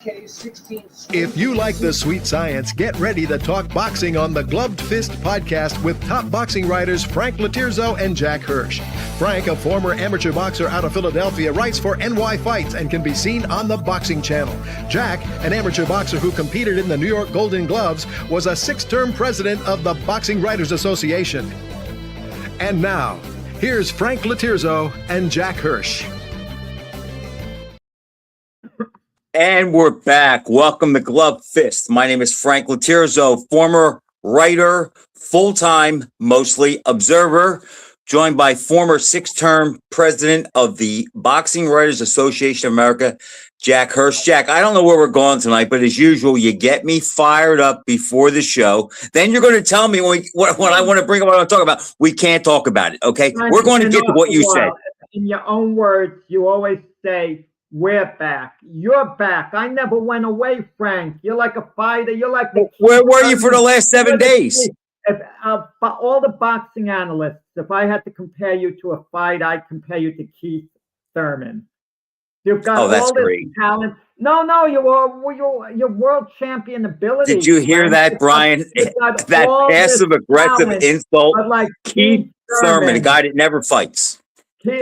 If you like the sweet science, get ready to talk boxing on the Gloved Fist podcast with top boxing writers Frank Lotierzo and Jack Hirsch. Frank, a former amateur boxer out of Philadelphia, writes for NY Fights and can be seen on the Boxing Channel. Jack, an amateur boxer who competed in the New York Golden Gloves, was a 6-term president of the Boxing Writers Association. And now, here's Frank Lotierzo and Jack Hirsch. And we're back. Welcome to Glove Fist. My name is Frank Lotierzo, former writer, full-time, mostly observer, joined by former 6-term president of the Boxing Writers Association of America, Jack Hirsch. Jack, I don't know where we're going tonight, but as usual, you get me fired up before the show. Then you're going to tell me when I want to bring up what I want to talk about. We can't talk about it, okay? We're going to get to what you said. In your own words, you always say, we're back. You're back. I never went away, Frank. You're like a fighter. You're like the Where were you for the last 7 days? If all the boxing analysts, if I had to compare you to a fight, I'd compare you to Keith Thurman. You've got all this talent. No, you're world champion ability. Did you hear that, Brian? That passive aggressive insult. Like Keith Thurman, a guy that never fights.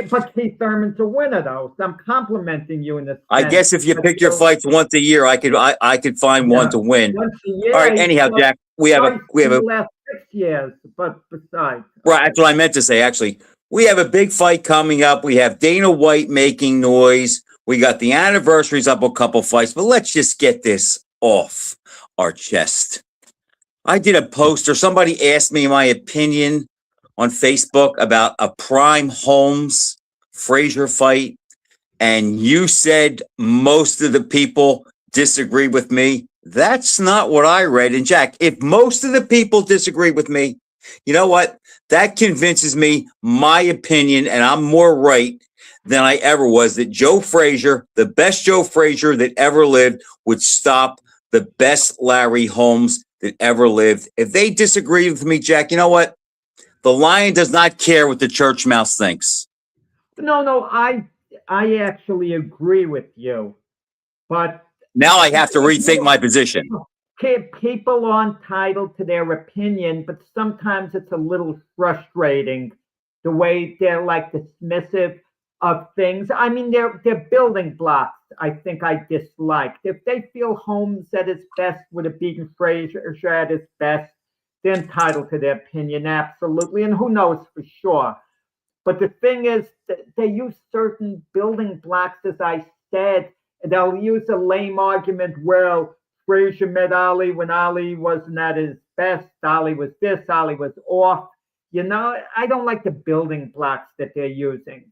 But Keith Thurman's a winner, though. So I'm complimenting you in this. I guess if you pick your fights once a year, I could find one to win. Once a year. All right. Anyhow, Jack, we have a last 6 years, but besides. Right. That's what I meant to say. Actually, we have a big fight coming up. We have Dana White making noise. We got the anniversaries up a couple fights, but let's just get this off our chest. I did a post, or somebody asked me my opinion on Facebook about a Prime Holmes Frazier fight, and you said most of the people disagree with me. That's not what I read. And Jack, if most of the people disagree with me, you know what? That convinces me my opinion, and I'm more right than I ever was, that Joe Frazier, the best Joe Frazier that ever lived, would stop the best Larry Holmes that ever lived. If they disagree with me, Jack, you know what? The lion does not care what the church mouse thinks. No, I actually agree with you. But now I have to rethink my position. People are entitled to their opinion, but sometimes it's a little frustrating the way they're like dismissive of things. I mean, they're building blocks I think I disliked. If they feel Holmes at his best would have beaten Frazier at his best, they're entitled to their opinion, absolutely. And who knows for sure. But the thing is, they use certain building blocks, as I said. They'll use a lame argument, well, Frazier met Ali when Ali wasn't at his best. Ali was this, Ali was off. You know, I don't like the building blocks that they're using.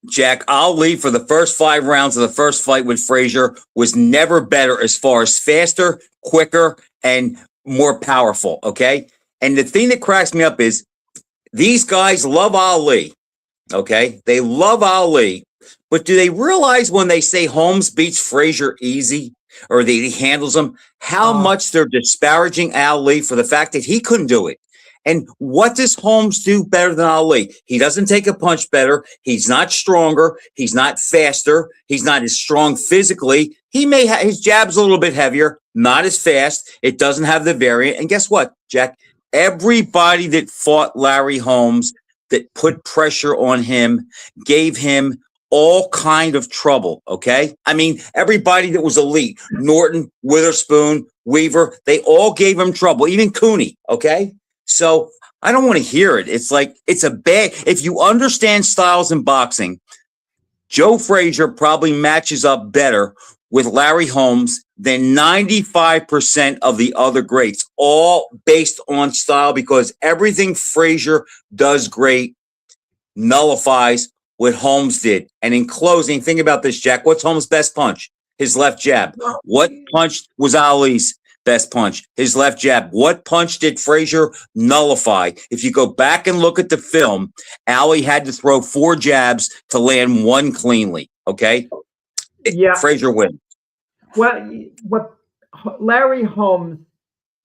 Jack, Ali, for the first 5 rounds of the first fight with Frazier, was never better as far as faster, quicker, and more powerful, okay? And the thing that cracks me up is these guys love Ali, okay? They love Ali, but do they realize when they say Holmes beats Frazier easy, or that he handles him, how much they're disparaging Ali for the fact that he couldn't do it? And what does Holmes do better than Ali? He doesn't take a punch better. He's not stronger. He's not faster. He's not as strong physically. He may have his jab's a little bit heavier, not as fast. It doesn't have the variant. And guess what, Jack? Everybody that fought Larry Holmes, that put pressure on him, gave him all kind of trouble, okay? I mean, everybody that was elite, Norton, Witherspoon, Weaver, they all gave him trouble, even Cooney, okay? So I don't want to hear it. It's like, it's a bad, if you understand styles in boxing, Joe Frazier probably matches up better with Larry Holmes than 95% of the other greats, all based on style, because everything Frazier does great nullifies what Holmes did. And in closing, think about this, Jack. What's Holmes' best punch? His left jab. What punch was Ali's best punch? His left jab. What punch did Frazier nullify? If you go back and look at the film, Ali had to throw 4 jabs to land 1 cleanly. Okay? Yeah. Frazier wins. Well, what Larry Holmes,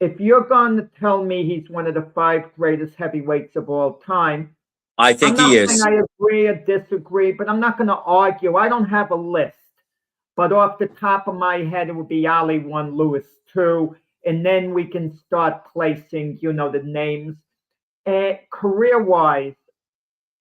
if you're going to tell me he's one of the 5 greatest heavyweights of all time, I think he is. I agree or disagree, but I'm not going to argue. I don't have a list. but off the top of my head, it would be Ali 1, Lewis 2, and then we can start placing, the names. Career-wise,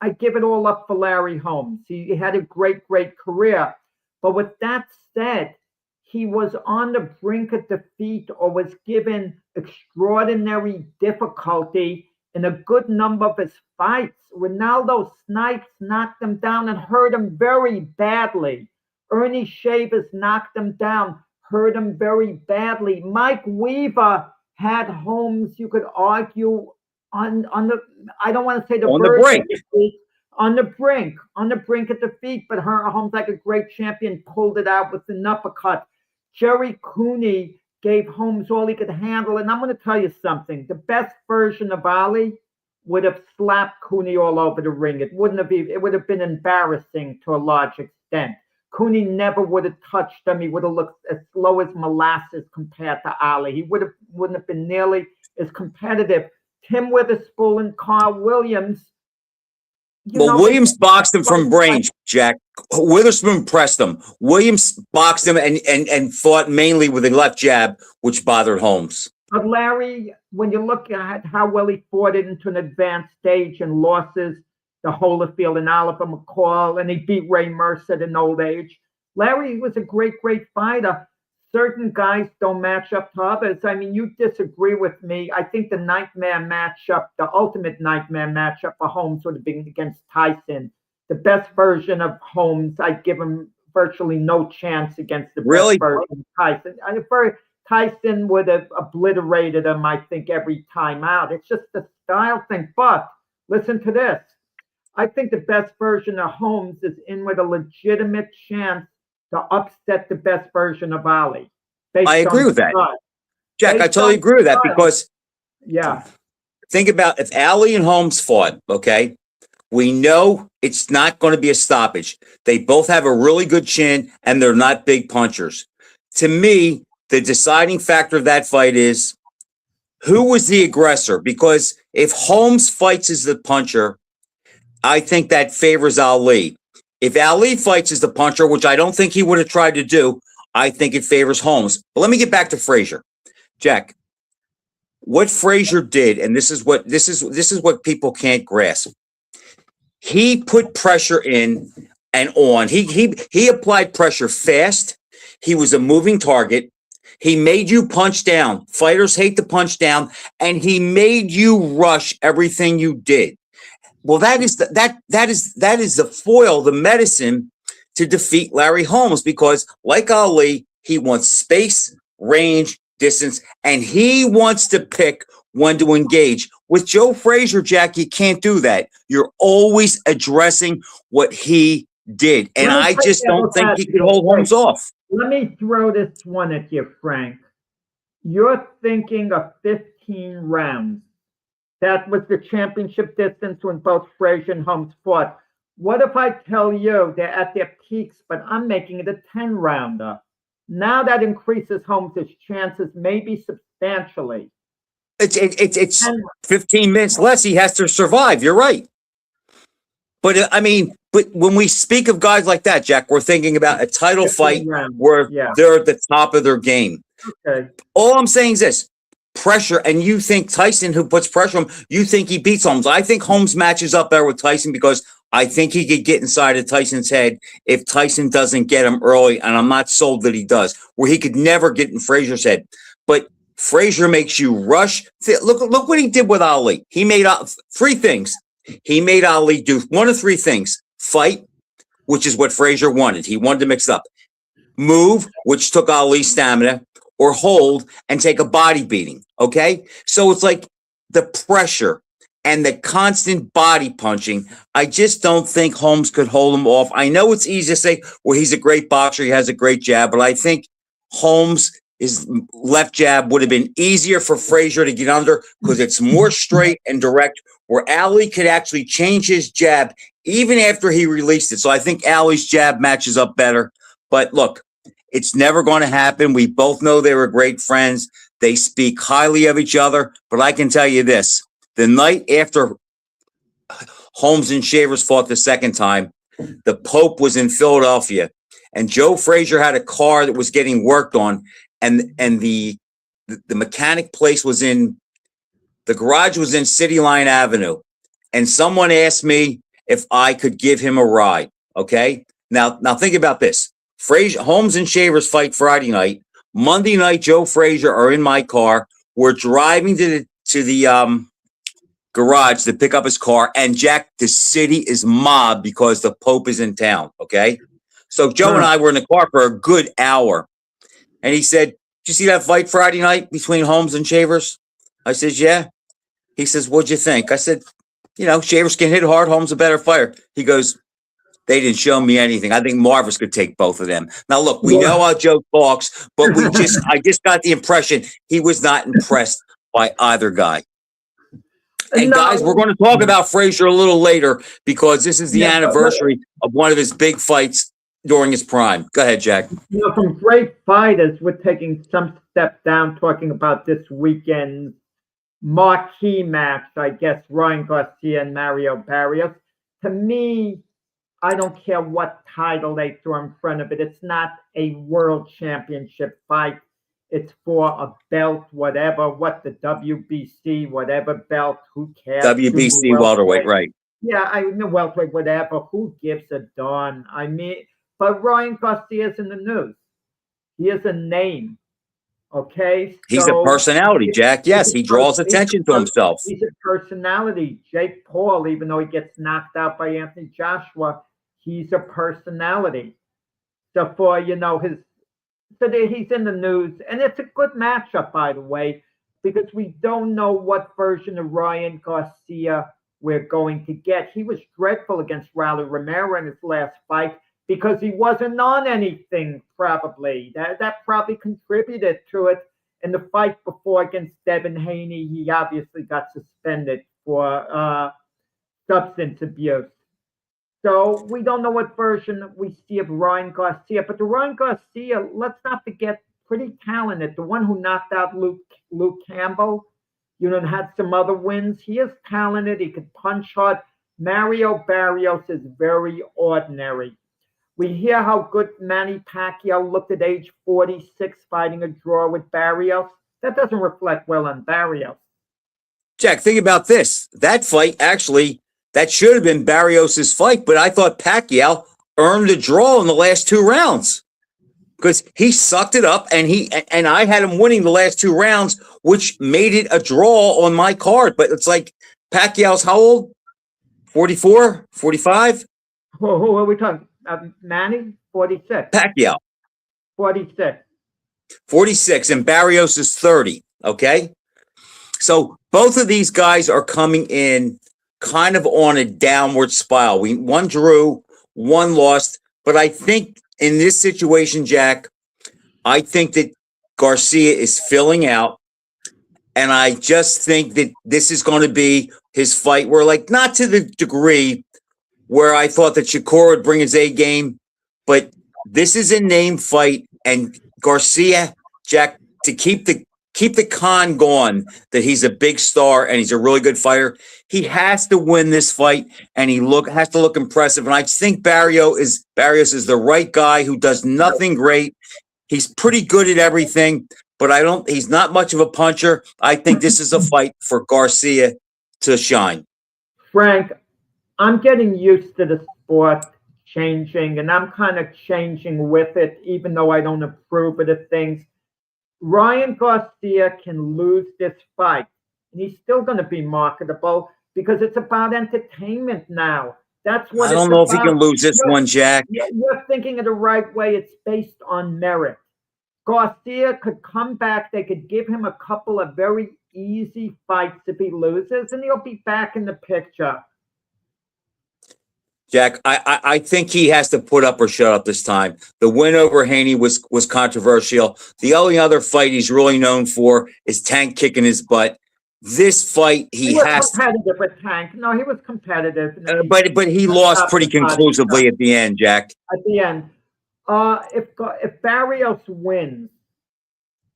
I give it all up for Larry Holmes. He had a great, great career. But with that said, he was on the brink of defeat or was given extraordinary difficulty in a good number of his fights. Ronaldo Snipes knocked him down and hurt him very badly. Ernie Shavers knocked him down, hurt him very badly. Mike Weaver had Holmes, you could argue, on the, I don't want to say on the brink. On the brink of defeat, but Holmes, like a great champion, pulled it out with an uppercut. Jerry Cooney gave Holmes all he could handle, and I'm going to tell you something. The best version of Ali would have slapped Cooney all over the ring. It would have been embarrassing to a large extent. Cooney never would have touched him. He would have looked as slow as molasses compared to Ali. He wouldn't have been nearly as competitive. Tim Witherspoon and Carl Williams. Williams boxed him from range, Jack. Witherspoon pressed him. Williams boxed him and fought mainly with a left jab, which bothered Holmes. But Larry, when you look at how well he fought it into an advanced stage and losses to Holyfield and Oliver McCall, and he beat Ray Mercer at an old age, Larry was a great, great fighter. Certain guys don't match up to others. I mean, you disagree with me. I think the nightmare matchup, the ultimate nightmare matchup for Holmes would have been against Tyson. The best version of Holmes, I'd give him virtually no chance against the best version of Tyson. Tyson would have obliterated him, I think, every time out. It's just a style thing. But listen to this. I think the best version of Holmes is in with a legitimate chance to upset the best version of Ali. I agree with that. Jack, I totally agree with that because think about if Ali and Holmes fought, okay, we know it's not going to be a stoppage. They both have a really good chin and they're not big punchers. To me, the deciding factor of that fight is who was the aggressor? Because if Holmes fights as the puncher, I think that favors Ali. If Ali fights as the puncher, which I don't think he would have tried to do, I think it favors Holmes. But let me get back to Frazier. Jack, what Frazier did, and this is what people can't grasp. He put pressure in and on. He applied pressure fast. He was a moving target. He made you punch down. Fighters hate to punch down, and he made you rush everything you did. Well, that is the foil, the medicine to defeat Larry Holmes, because like Ali, he wants space, range, distance, and he wants to pick when to engage. With Joe Frazier, Jack, you can't do that. You're always addressing what he did, and I just don't think he could hold Holmes off. Let me throw this one at you, Frank. You're thinking of 15 rounds. That was the championship distance when both Frazier and Holmes fought. What if I tell you they're at their peaks, but I'm making it a 10-rounder? Now that increases Holmes' chances maybe substantially. It's 15 minutes less. He has to survive. You're right. But but when we speak of guys like that, Jack, we're thinking about a title fight where they're at the top of their game. Okay. All I'm saying is this. Pressure, and you think Tyson, who puts pressure on him, you think he beats Holmes. I think Holmes matches up there with Tyson because I think he could get inside of Tyson's head if Tyson doesn't get him early, and I'm not sold that he does, where he could never get in Frazier's head. But Frazier makes you rush. Look what he did with Ali. He made three things. He made Ali do one of three things. Fight, which is what Frazier wanted. He wanted to mix up. Move, which took Ali's stamina, or hold and take a body beating. Okay. So it's like the pressure and the constant body punching. I just don't think Holmes could hold him off. I know it's easy to say, well, he's a great boxer. He has a great jab, but I think Holmes, his left jab would have been easier for Frazier to get under because it's more straight and direct, where Ali could actually change his jab even after he released it. So I think Ali's jab matches up better. But look, it's never going to happen. We both know they were great friends. They speak highly of each other. But I can tell you this. The night after Holmes and Shavers fought the second time, the Pope was in Philadelphia. and Joe Frazier had a car that was getting worked on, and the mechanic place was in the garage was in City Line Avenue, and someone asked me if I could give him a ride. Okay, now think about this: Frazier, Holmes and Shavers fight Friday night. Monday night, Joe Frazier are in my car. We're driving to the garage to pick up his car, and Jack, the city is mobbed because the Pope is in town. Okay, so Joe and I were in the car for a good hour, and he said, "Did you see that fight Friday night between Holmes and Shavers?" I said, "Yeah." He says, "What'd you think?" I said, Shavers can hit hard. Holmes a better fighter. He goes, "They didn't show me anything. I think Marvis could take both of them." Now, look, we know how Joe talks, but I just got the impression he was not impressed by either guy. And guys, we're going to talk about Frazier a little later because this is the anniversary of one of his big fights during his prime. Go ahead, Jack. From great fighters, we're taking some step down talking about this weekend's marquee match, I guess, Ryan Garcia and Mario Barrios. To me, I don't care what title they throw in front of it. It's not a world championship fight. It's for a belt, whatever, what the WBC, whatever belt, who cares? WBC welterweight, right. Yeah, I know welterweight, whatever. Who gives a darn? I mean, but Ryan Garcia's in the news. He is a name. Okay? He's a personality, Jack. Yes, he draws attention to himself. He's a personality. Jake Paul, even though he gets knocked out by Anthony Joshua, he's a personality. So for, he's in the news, and it's a good matchup, by the way, because we don't know what version of Ryan Garcia we're going to get. He was dreadful against Raul Romero in his last fight because he wasn't on anything, probably. That probably contributed to it. In the fight before against Devin Haney, he obviously got suspended for substance abuse. So we don't know what version we see of Ryan Garcia, but the Ryan Garcia, let's not forget, pretty talented. The one who knocked out Luke Campbell, and had some other wins. He is talented. He could punch hard. Mario Barrios is very ordinary. We hear how good Manny Pacquiao looked at age 46 fighting a draw with Barrios. That doesn't reflect well on Barrios. Jack, think about this. That fight actually, that should have been Barrios' fight, but I thought Pacquiao earned a draw in the last 2 rounds because he sucked it up, and I had him winning the last 2 rounds, which made it a draw on my card. But it's like Pacquiao's how old? 44, 45? Who are we talking? Manny, 46. Pacquiao. 46. 46, and Barrios is 30, okay? So both of these guys are coming in kind of on a downward spiral. One drew, one lost, but I think in this situation, Jack, I think that Garcia is filling out, and I just think that this is going to be his fight where, like, not to the degree where I thought that Shakur would bring his A game, but this is a name fight, and Garcia, Jack, to keep the con going that he's a big star and he's a really good fighter, he has to win this fight, and he has to look impressive. And I think Barrios is the right guy who does nothing great. He's pretty good at everything, but he's not much of a puncher. I think this is a fight for Garcia to shine. Frank, I'm getting used to the sport changing, and I'm kind of changing with it, even though I don't approve of the things. Ryan Garcia can lose this fight, and he's still going to be marketable because it's about entertainment now. That's what I don't know if he can lose this one, Jack. You're thinking of the right way. It's based on merit. Garcia could come back. They could give him a couple of very easy fights if he loses, and he'll be back in the picture. Jack, I think he has to put up or shut up this time. The win over Haney was controversial. The only other fight he's really known for is Tank kicking his butt. This fight, he was competitive with Tank. No, he was competitive. But he lost pretty conclusively at the end, Jack. At the end. If Barrios wins,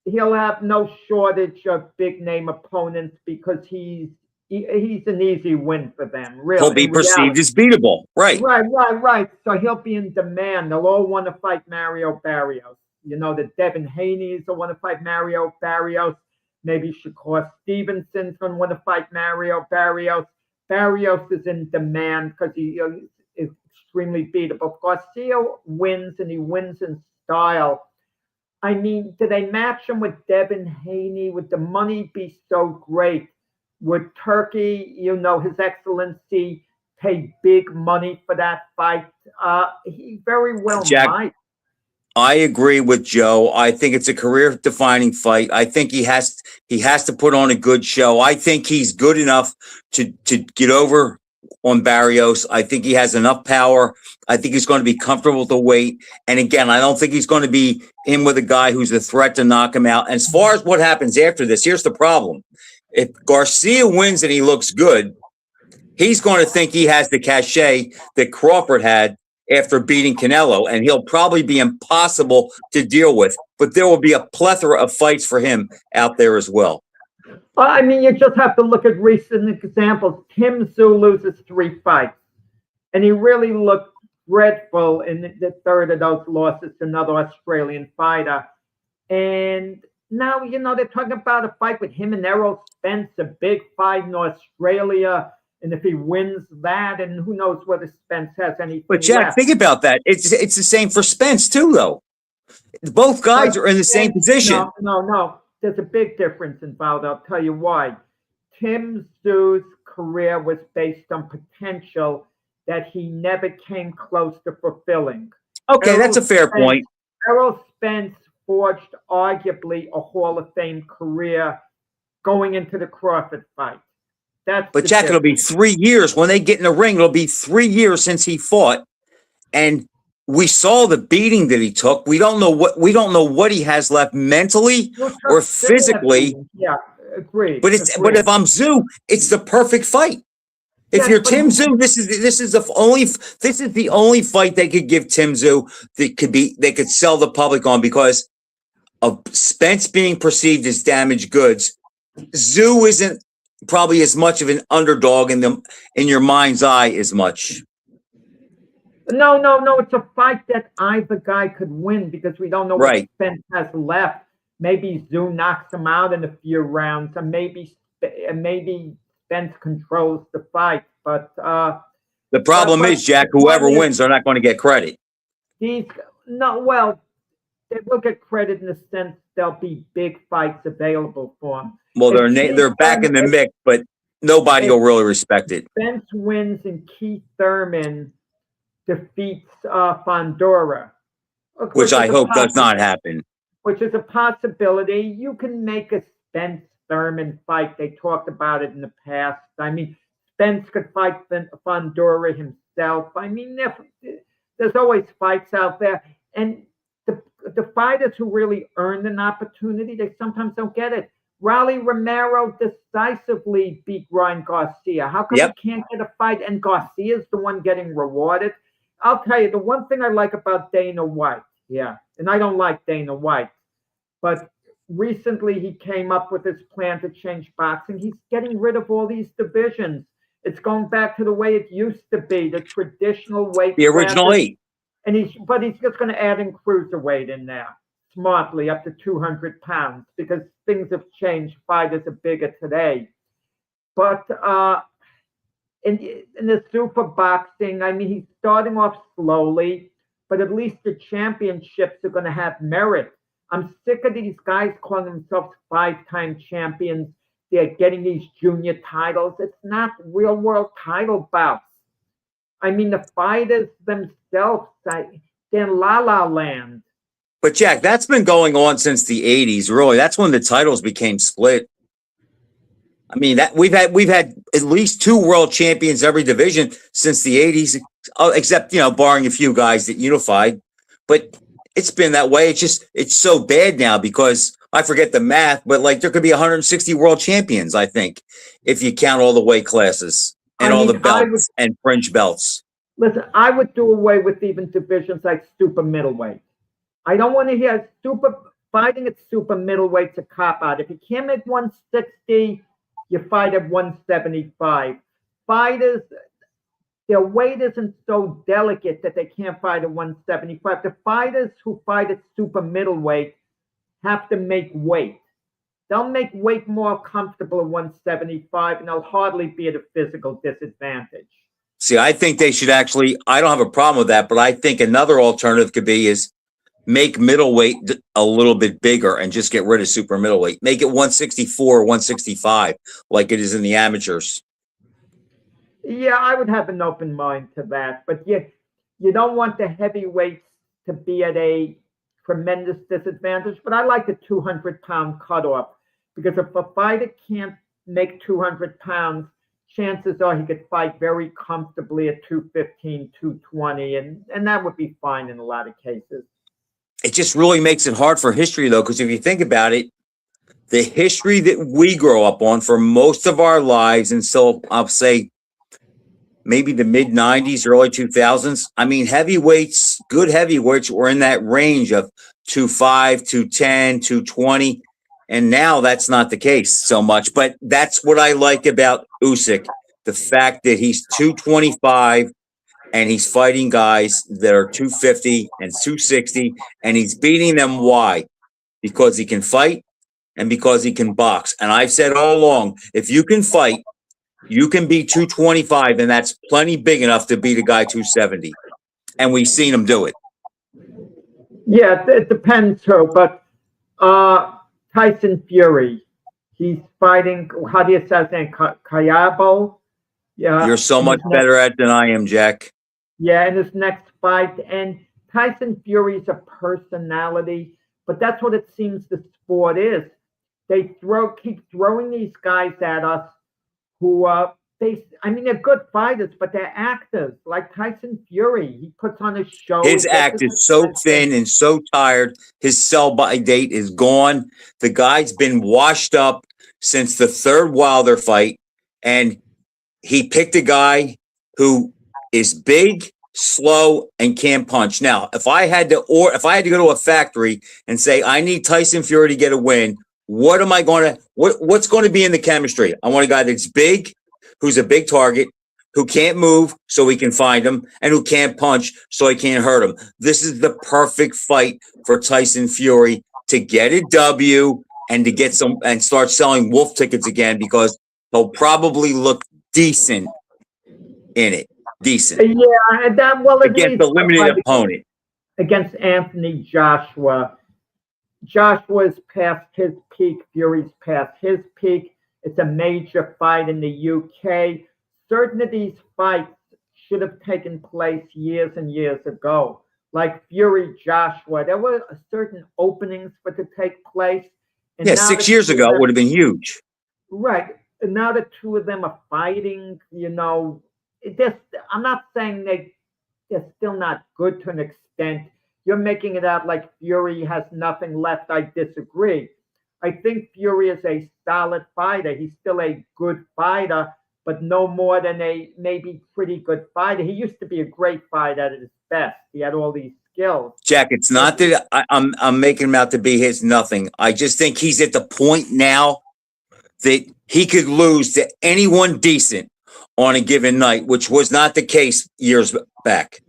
he'll have no shortage of big-name opponents because he's he's an easy win for them, He'll really, be in reality. perceived as beatable. Right. Right. So he'll be in demand. They'll all want to fight Mario Barrios. You know, the Devin Haney's will want to fight Mario Barrios. Maybe Shakur Stevenson's going to want to fight Mario Barrios. Barrios is in demand because he is extremely beatable. Garcia wins, and he wins in style. I mean, do they match him with Devin Haney? Would the money be so great? Would Turkey, His Excellency, pay big money for that fight? He very well Jack, might. I agree with Joe. I think it's a career-defining fight. I think he has to put on a good show. I think he's good enough to get over on Barrios. I think he has enough power. I think he's going to be comfortable with the weight. And again, I don't think he's going to be in with a guy who's a threat to knock him out. And as far as what happens after this, here's the problem. If Garcia wins and he looks good, he's going to think he has the cachet that Crawford had after beating Canelo, and he'll probably be impossible to deal with. But there will be a plethora of fights for him out there as well. I mean, you just have to look at recent examples. Tim Tszyu loses 3 fights, and he really looked dreadful in the third of those losses to another Australian fighter. And now, they're talking about a fight with him and Errol Spence, a big fight in Australia. And if he wins that, and who knows whether Spence has anything But Jack, left. think about that. It's the same for Spence too, though. Both guys are in the same position. No. There's a big difference involved. I'll tell you why. Tim Tszyu's career was based on potential that he never came close to fulfilling. Okay, that's a fair point. Errol Spence forged arguably a Hall of Fame career going into the Crawford fight. But Jack, it'll be 3 years when they get in the ring. It'll be 3 years since he fought, and we saw the beating that he took. We don't know what he has left mentally or physically. Yeah, agreed. But if I'm Tszyu, it's the perfect fight. If you're Tim Tszyu, this is the only fight they could give Tim Tszyu that they could sell the public on, because of Spence being perceived as damaged goods. Tszyu isn't probably as much of an underdog in your mind's eye as much. No. It's a fight that either guy could win, because we don't know what Spence has left. Maybe Tszyu knocks him out in a few rounds, and maybe Spence controls the fight. But the problem is, Jack, whoever wins, they're not going to get credit. They will get credit in the sense there'll be big fights available for them. Well, they're back in the mix, but nobody will really respect it. Spence wins and Keith Thurman defeats Fondora, which I hope does not happen. Which is a possibility. You can make a Spence Thurman fight. They talked about it in the past. I mean, Spence could fight Fondora himself. I mean, there's always fights out there, and the fighters who really earned an opportunity, they sometimes don't get it. Raleigh Romero decisively beat Ryan Garcia. How come he can't get a fight and Garcia's the one getting rewarded? I'll tell you, the one thing I like about Dana White, and I don't like Dana White, but recently he came up with this plan to change boxing. He's getting rid of all these divisions. It's going back to the way it used to be, the traditional weight. The original 8. And he's just going to add in cruiserweight in there, smartly, up to 200 pounds, because things have changed. Fighters are bigger today. But in the super boxing, I mean, he's starting off slowly, but at least the championships are going to have merit. I'm sick of these guys calling themselves 5-time champions. They're getting these junior titles. It's not real world title bouts. I mean, the fighters themselves, they're in la-la land. But Jack, that's been going on since the 80s, really. That's when the titles became split. I mean, that we've had at least 2 world champions every division since the 80s, except, barring a few guys that unified. But it's been that way. It's so bad now, because I forget the math, but there could be 160 world champions, I think, if you count all the weight classes and all the belts and fringe belts. Listen, I would do away with even divisions like super middleweight. I don't want to hear fighting at super middleweight's a cop out. If you can't make 160, you fight at 175. Fighters, their weight isn't so delicate that they can't fight at 175. The fighters who fight at super middleweight have to make weight. They'll make weight more comfortable at 175, and they'll hardly be at a physical disadvantage. See, I think they should actually, I don't have a problem with that, but I think another alternative could be is make middleweight a little bit bigger and just get rid of super middleweight. Make it 164 or 165 like it is in the amateurs. Yeah, I would have an open mind to that. But you don't want the heavyweights to be at a tremendous disadvantage. But I like the 200-pound cutoff, because if a fighter can't make 200 pounds, chances are he could fight very comfortably at 215, 220, and that would be fine in a lot of cases. It just really makes it hard for history, though, because if you think about it, the history that we grow up on for most of our lives, and so I'll say maybe the mid 90s, early 2000s. I mean, heavyweights, good heavyweights were in that range of 205, 210, 220. And now that's not the case so much. But that's what I like about Usyk, the fact that he's 225 and he's fighting guys that are 250 and 260, and he's beating them. Why? Because he can fight and because he can box. And I've said all along, if you can fight, you can be 225, and that's plenty big enough to beat a guy 270. And we've seen him do it. Yeah, it depends who, but Tyson Fury, he's fighting, how do you say his name, Kayabo? Yeah. You're so much better at than I am, Jack. Yeah, in his next fight. And Tyson Fury's a personality, but that's what it seems the sport is. They keep throwing these guys at us who they're good fighters, but they're actors. Like Tyson Fury, he puts on a show. His act is so thin and so tired. His sell-by date is gone. The guy's been washed up since the third Wilder fight, and he picked a guy who is big, slow, and can't punch. Now, if I had to go to a factory and say I need Tyson Fury to get a win, what's going to be in the chemistry? I want a guy that's big, who's a big target, who can't move so he can find him, and who can't punch so he can't hurt him. This is the perfect fight for Tyson Fury to get a W and to get some and start selling wolf tickets again, because he'll probably look decent in it. Decent. Yeah, against the limited opponent. Against Anthony Joshua. Joshua's past his peak. Fury's past his peak. It's a major fight in the UK. Certain of these fights should have taken place years and years ago. Like Fury Joshua, there were certain openings for it to take place. And 6 years ago it would have been huge. Right. And now the two of them are fighting, I'm not saying they're still not good to an extent. You're making it out like Fury has nothing left. I disagree. I think Fury is a solid fighter. He's still a good fighter, but no more than a maybe pretty good fighter. He used to be a great fighter at his best. He had all these skills. Jack, it's not that I'm making him out to be his nothing. I just think he's at the point now that he could lose to anyone decent on a given night, which was not the case years back.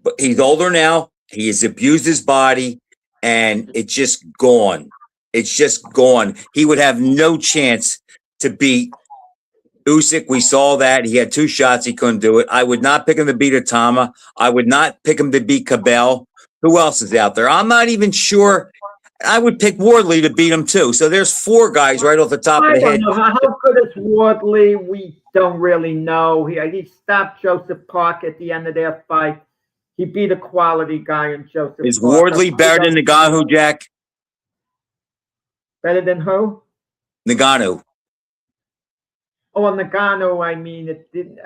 But he's older now. He has abused his body, and it's just gone. It's just gone. He would have no chance to beat Usyk. We saw that. He had 2 shots. He couldn't do it. I would not pick him to beat Atama. I would not pick him to beat Cabell. Who else is out there? I'm not even sure. I would pick Wardley to beat him, too. So there's 4 guys right off the top of the head. How good is Wardley? We don't really know. He stopped Joseph Park at the end of their fight. He beat a quality guy in Joseph Park. Is Wardley better than Ngannou, Jack? Better than who? Ngannou. Oh, Ngannou, I mean, it didn't.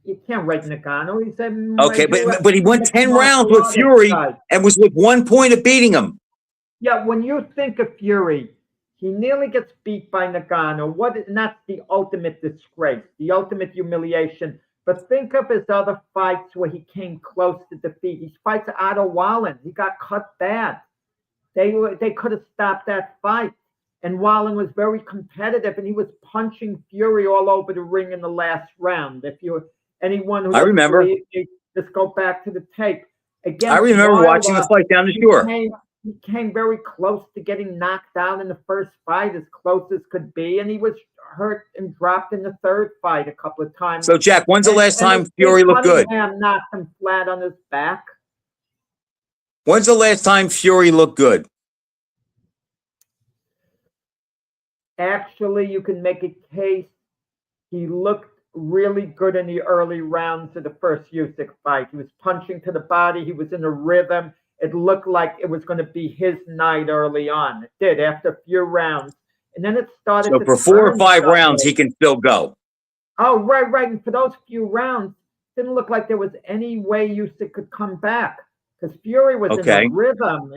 You can't rate Ngannou. He said, okay, but he won 10 rounds with Fury and was with 1 point of beating him. Yeah, when you think of Fury, he nearly gets beat by Ngannou. And that's the ultimate disgrace, the ultimate humiliation. But think of his other fights where he came close to defeat. He fights Otto Wallen. He got cut bad. They could have stopped that fight. and Wallen was very competitive, and he was punching Fury all over the ring in the last round. If you anyone who I doesn't remember. believe me, just go back to the tape. I Against remember watching the Wilder, fight down the shore. he came very close to getting knocked out in the first fight, as close as could be, and he was hurt and dropped in the third fight a couple of times. So, Jack, when's the last time and Fury looked good? Cunningham knocked him flat on his back. When's the last time Fury looked good? Actually, you can make a case. He looked really good in the early rounds of the first Usyk fight. He was punching to the body. He was in a rhythm. It looked like it was going to be his night early on. It did after a few rounds. And then it started So to for 4 or turn 5 suddenly. rounds, he can still go. Oh, right. And for those few rounds, it didn't look like there was any way Usyk could come back because Fury was in a rhythm.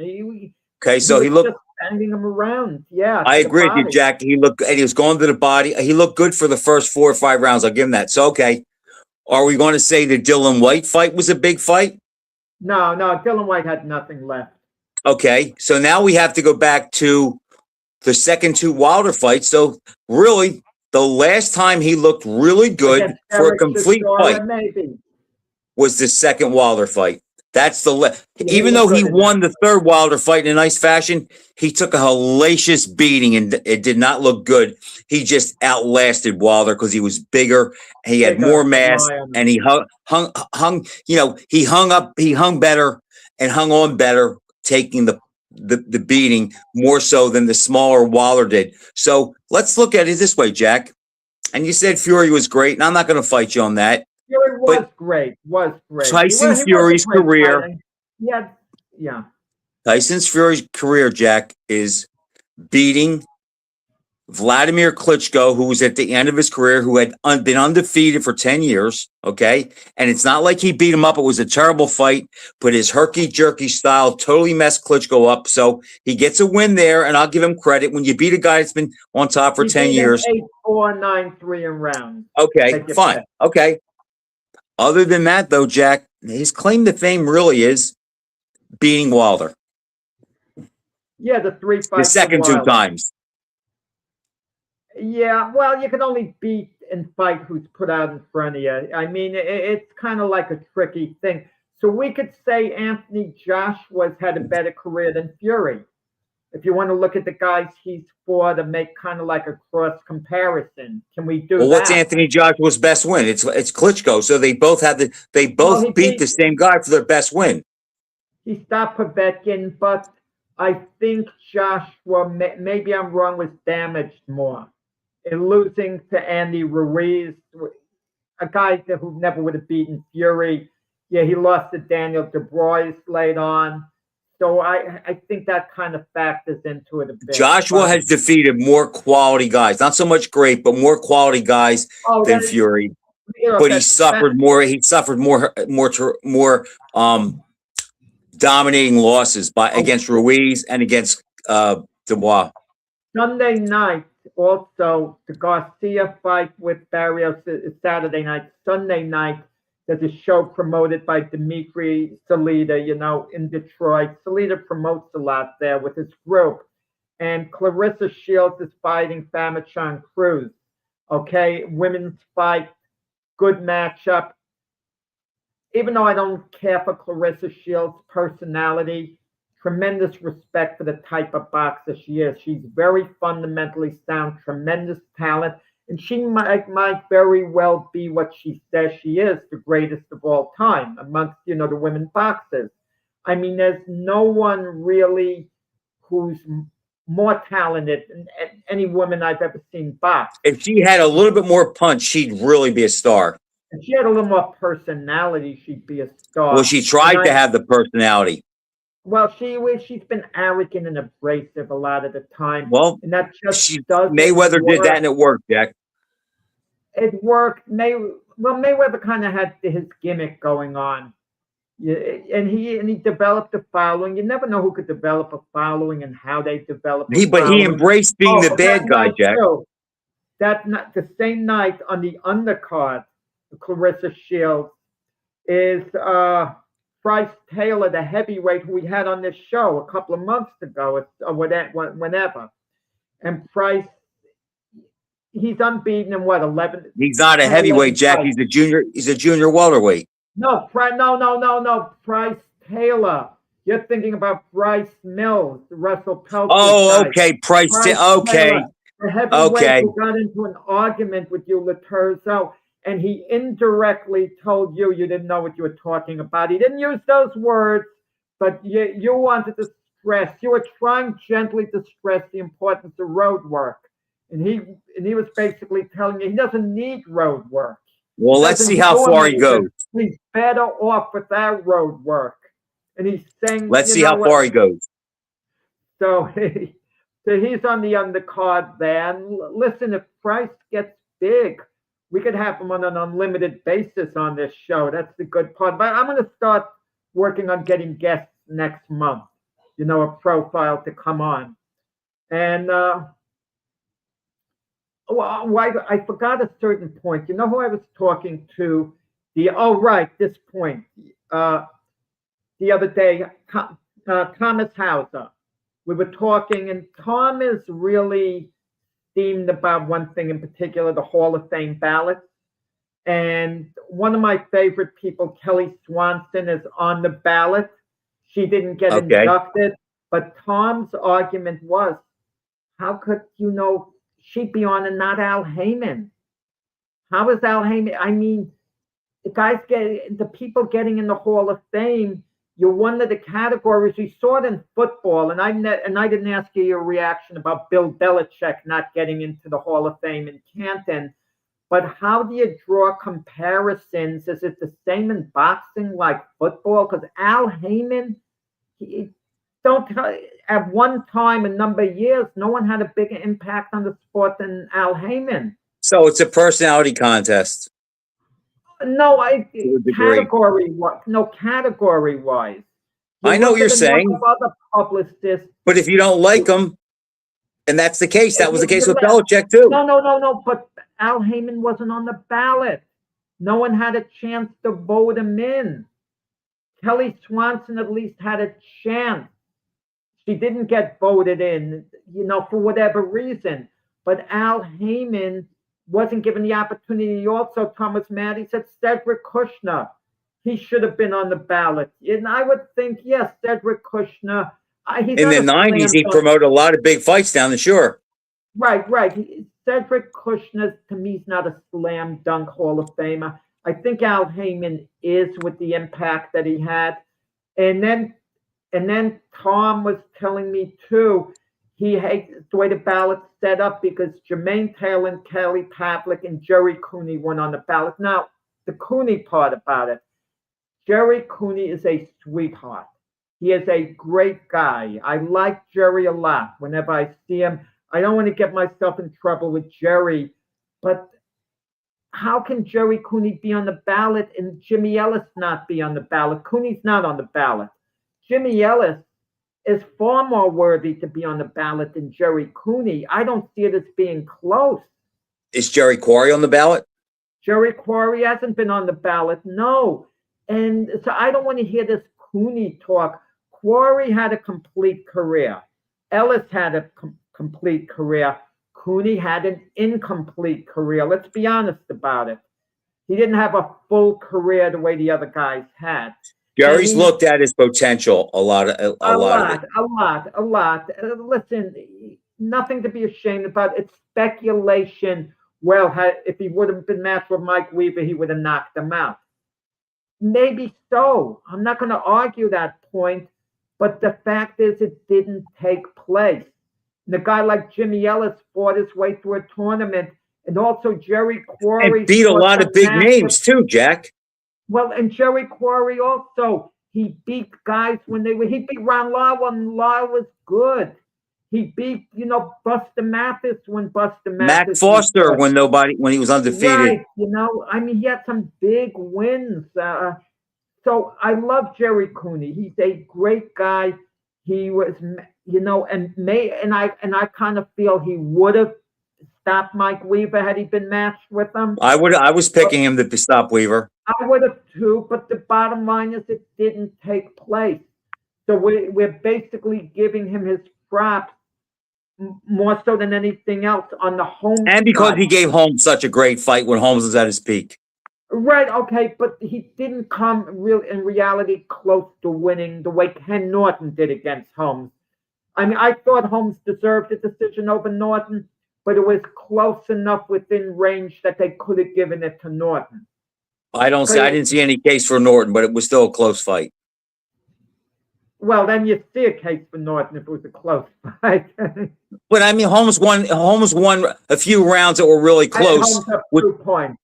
Okay, so he looked just banging him around. Yeah, I agree with you, Jack. He looked, and he was going to the body. He looked good for the first 4 or 5 rounds. I'll give him that. So, okay. Are we going to say the Dylan White fight was a big fight? No. Dylan White had nothing left. Okay. So now we have to go back to the second 2 Wilder fights. So really, the last time he looked really good for a complete fight was the second Wilder fight. That's even though he won the third Wilder fight in a nice fashion, he took a hellacious beating and it did not look good. He just outlasted Wilder because he was bigger, he had more mass, and he hung, he hung better and hung on better, taking the beating more so than the smaller Wilder did. So let's look at it this way, Jack. And you said Fury was great, and I'm not going to fight you on that. Fury was great. Tyson Fury's career. Yeah. Tyson's Fury's career, Jack, is beating Vladimir Klitschko, who was at the end of his career, who had been undefeated for 10 years. Okay. And it's not like he beat him up. It was a terrible fight, but his herky-jerky style totally messed Klitschko up. So he gets a win there, and I'll give him credit. When you beat a guy that's been on top for 10 years. 8-4, 9-3 in rounds. Okay, fine. Okay. Other than that, though, Jack, his claim to fame really is beating Wilder. Yeah, the 3 fights. The second 2 times. Yeah, well, you can only beat and fight who's put out in front of you. I mean, it's kind of like a tricky thing. So we could say Anthony Joshua's had a better career than Fury. If you want to look at the guys he's fought to make kind of like a cross comparison, can we do that? What's Anthony Joshua's best win? It's Klitschko. So they both beat the same guy for their best win. He stopped Povetkin, but I think Joshua, maybe I'm wrong, was damaged more in losing to Andy Ruiz, a guy who never would have beaten Fury. Yeah, he lost to Daniel Dubois late on. So I think that kind of factors into it a bit. Joshua has defeated more quality guys, not so much great, but more quality guys than Fury. But he suffered more. He suffered more dominating losses against Ruiz and against Dubois. Sunday night, also the Garcia fight with Barrios is Saturday night. Sunday night, there's a show promoted by Dimitri Salita, in Detroit. Salita promotes a lot there with his group. And Clarissa Shields is fighting Famichan Cruz. Okay, women's fight, good matchup. Even though I don't care for Clarissa Shields' personality, tremendous respect for the type of boxer she is. She's very fundamentally sound, tremendous talent. And she might very well be what she says she is, the greatest of all time amongst, the women boxers. I mean, there's no one really who's more talented than any woman I've ever seen box. If she had a little bit more punch, she'd really be a star. If she had a little more personality, she'd be a star. Well, she tried to have the personality. Well, she's been arrogant and abrasive a lot of the time. Well, and that just Mayweather did that, and it worked, Jack. It worked. Mayweather kind of had his gimmick going on, and he developed a following. You never know who could develop a following and how they develop. But he embraced being the bad guy, Jack. The same night on the undercard, Clarissa Shields is Bryce Taylor, the heavyweight who we had on this show a couple of months ago, or whenever. And Price, he's unbeaten in what, 11? He's not a 10, heavyweight, 11 Jack. fights. He's a junior welterweight. No, no. Bryce Taylor. You're thinking about Bryce Mills, Russell Peltz's Oh, guy. okay. Price. Okay. Taylor, the heavyweight Okay. who got into an argument with you, Lotierzo, and he indirectly told you didn't know what you were talking about. He didn't use those words, but you wanted to stress. You were trying gently to stress the importance of road work, and he was basically telling you he doesn't need road work. Well, let's see how far he goes. He's better off without road work. And he's saying, let's see how far he goes. So, so he's on the undercard there. And listen, if Price gets big, we could have him on an unlimited basis on this show. That's the good part. But I'm going to start working on getting guests next month, a profile to come on. And I forgot a certain point. You know who I was talking to? This point. The other day, Thomas Hauser. We were talking, and Tom is really themed about one thing in particular, the Hall of Fame ballot. And one of my favorite people, Kelly Swanson, is on the ballot. She didn't get inducted, but Tom's argument was, how could, she be on and not Al Heyman? How is Al Heyman? I mean, the people getting in the Hall of Fame, you're one of the categories. We saw it in football, and I didn't ask you your reaction about Bill Belichick not getting into the Hall of Fame in Canton. But how do you draw comparisons? Is it the same in boxing like football? Because Al Heyman, at one time, a number of years, no one had a bigger impact on the sport than Al Heyman. So it's a personality contest. No, category-wise. I know what you're saying. Other publicists, but if you don't like them, and that's the case, that was the case with Belichick too. No. But Al Heyman wasn't on the ballot. No one had a chance to vote him in. Kelly Swanson at least had a chance. She didn't get voted in, for whatever reason. But Al Heyman wasn't given the opportunity. Also, Thomas Maddie said Cedric Kushner. He should have been on the ballot. And I would think, yes, Cedric Kushner. In the 90s, he promoted a lot of big fights down the shore. Right. Cedric Kushner, to me, is not a slam dunk Hall of Famer. I think Al Heyman is with the impact that he had. And then Tom was telling me, too, he hates the way the ballot's set up because Jermaine Taylor and Kelly Pavlik and Jerry Cooney went on the ballot. Now, the Cooney part about it, Jerry Cooney is a sweetheart. He is a great guy. I like Jerry a lot. Whenever I see him, I don't want to get myself in trouble with Jerry, but how can Jerry Cooney be on the ballot and Jimmy Ellis not be on the ballot? Cooney's not on the ballot. Jimmy Ellis is far more worthy to be on the ballot than Jerry Cooney. I don't see it as being close. Is Jerry Quarry on the ballot? Jerry Quarry hasn't been on the ballot, no. And so I don't want to hear this Cooney talk. Quarry had a complete career. Ellis had a complete career. Cooney had an incomplete career. Let's be honest about it. He didn't have a full career the way the other guys had. Jerry's looked at his potential a lot. Listen, nothing to be ashamed about. It's speculation. Well, if he would have been matched with Mike Weaver, he would have knocked him out. Maybe so. I'm not going to argue that point. But the fact is, it didn't take place. And a guy like Jimmy Ellis fought his way through a tournament. And also Jerry Quarry. And beat a lot of big names too, Jack. Well, and Jerry Quarry also, he beat guys he beat Ron Lyle when Lyle was good. He beat, Buster Mathis when Buster Mathis. Mac Foster when he was undefeated. Right, he had some big wins. So I love Jerry Cooney. He's a great guy. He was, and I kind of feel he would have stopped Mike Weaver had he been matched with him. I was picking him to stop Weaver. I would have too, but the bottom line is it didn't take place. So we're basically giving him his props more so than anything else on the home And because side. he gave Holmes such a great fight when Holmes was at his peak. Right, okay, but he didn't come real in reality close to winning the way Ken Norton did against Holmes. I mean, I thought Holmes deserved a decision over Norton, but it was close enough within range that they could have given it to Norton. I didn't see any case for Norton, but it was still a close fight. Well, then you see a case for Norton if it was a close fight. But I mean, Holmes won a few rounds that were really close. Holmes up With, 2 points.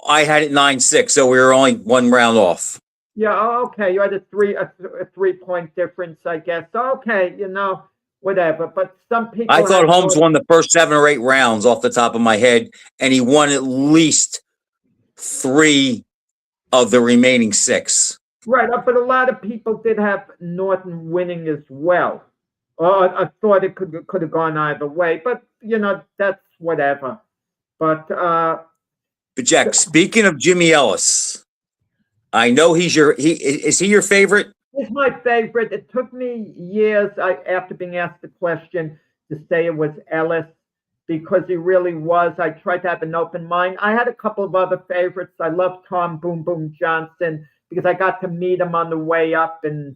I had it 9-6, so we were only 1 round off. Yeah, okay, you had a 3-point difference, I guess. Okay, whatever. But some people. I thought Holmes won the first 7 or 8 rounds off the top of my head, and he won at least 3 of the remaining 6. Right, but a lot of people did have Norton winning as well. I thought it could have gone either way, but that's whatever. But Jack, speaking of Jimmy Ellis, I know is he your favorite? He's my favorite. It took me years after being asked the question to say it was Ellis because he really was. I tried to have an open mind. I had a couple of other favorites. I love Tom Boom Boom Johnson because I got to meet him on the way up and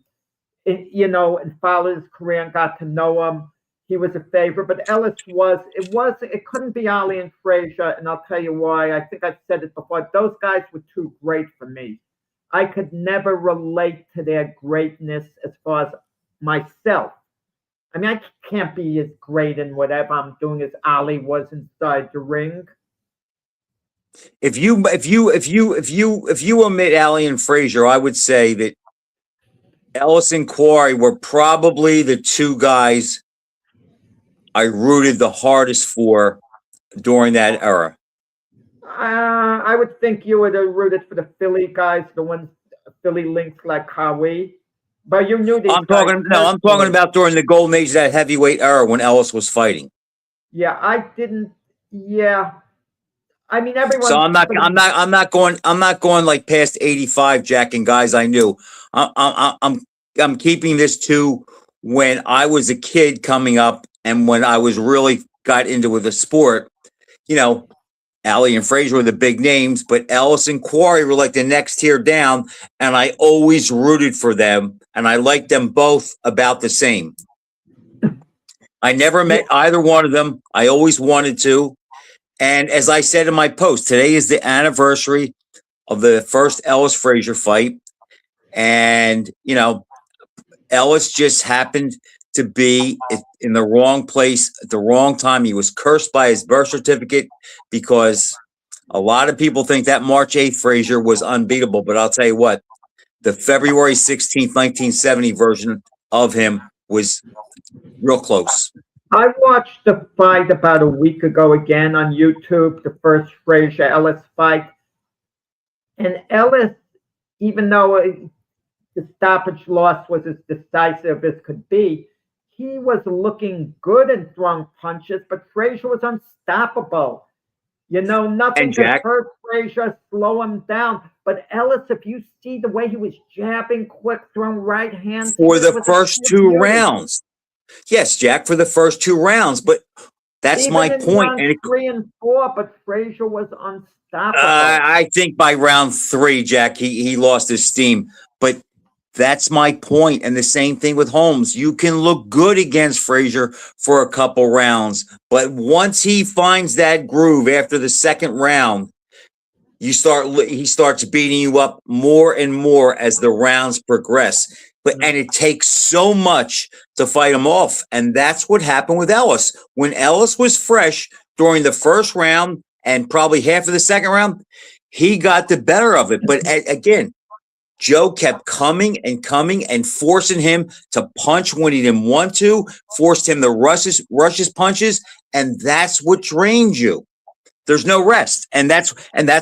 followed his career and got to know him. He was a favorite, but Ellis it couldn't be Ali and Frazier, and I'll tell you why. I think I've said it before. Those guys were too great for me. I could never relate to their greatness as far as myself. I mean, I can't be as great in whatever I'm doing as Ali was inside the ring. If you omit Ali and Frazier, I would say that Ellis and Quarry were probably the 2 guys I rooted the hardest for during that era. I would think you would have rooted for the Philly guys, the ones Philly links like Howie. But you knew these I'm talking about during the golden age of that heavyweight era when Ellis was fighting. Yeah, I didn't. Yeah, I mean everyone. So I'm not going like past 85, Jack, and guys I knew. I'm keeping this to when I was a kid coming up and when I was really got into the sport. Ali and Frazier were the big names, but Ellis and Quarry were like the next tier down, and I always rooted for them, and I liked them both about the same. I never met either one of them. I always wanted to. And as I said in my post, today is the anniversary of the first Ellis Frazier fight. And, Ellis just happened to be in the wrong place at the wrong time. He was cursed by his birth certificate because a lot of people think that March 8th Frazier was unbeatable. But I'll tell you what, the February 16th, 1970 version of him was real close. I watched the fight about a week ago again on YouTube, the first Frazier Ellis fight. And Ellis, even though the stoppage loss was as decisive as could be, he was looking good and throwing punches, but Frazier was unstoppable. Nothing could hurt Frazier, slow him down. But Ellis, if you see the way he was jabbing quick, throwing right hands. For the first 2 rounds. Yes, Jack, for the first 2 rounds. But that's even my point. And 3 and 4, but Frazier was unstoppable. I think by round 3, Jack, he lost his steam. But that's my point. And the same thing with Holmes. You can look good against Frazier for a couple rounds, but once he finds that groove after the 2nd round, he starts beating you up more and more as the rounds progress. And it takes so much to fight him off. And that's what happened with Ellis. When Ellis was fresh during the 1st round and probably half of the 2nd round, he got the better of it. But again, Joe kept coming and forcing him to punch when he didn't want to, forced him to rush his punches, and that's what drained you. There's no rest, and that's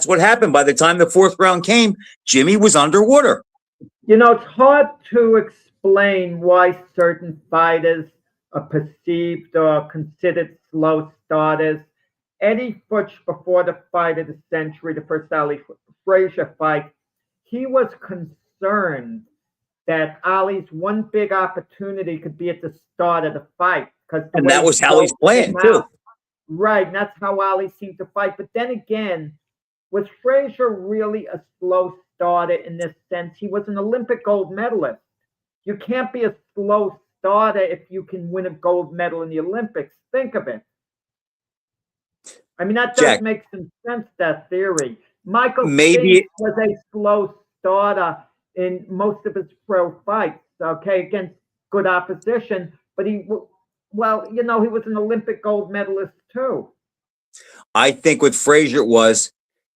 what happened. By the time the 4th round came, Jimmy was underwater. It's hard to explain why certain fighters are perceived or considered slow starters. Eddie Futch, before the fight of the century, the first Ali Frazier fight, he was concerned that Ali's one big opportunity could be at the start of the fight And that was Ali's plan too. Right, and that's how Ali seemed to fight. But then again, was Frazier really a slow starter in this sense? He was an Olympic gold medalist. You can't be a slow starter if you can win a gold medal in the Olympics. Think of it. I mean, that does make some sense, that theory. Michael Spinks was a slow starter in most of his pro fights, okay, against good opposition. But he was an Olympic gold medalist too. I think with Frazier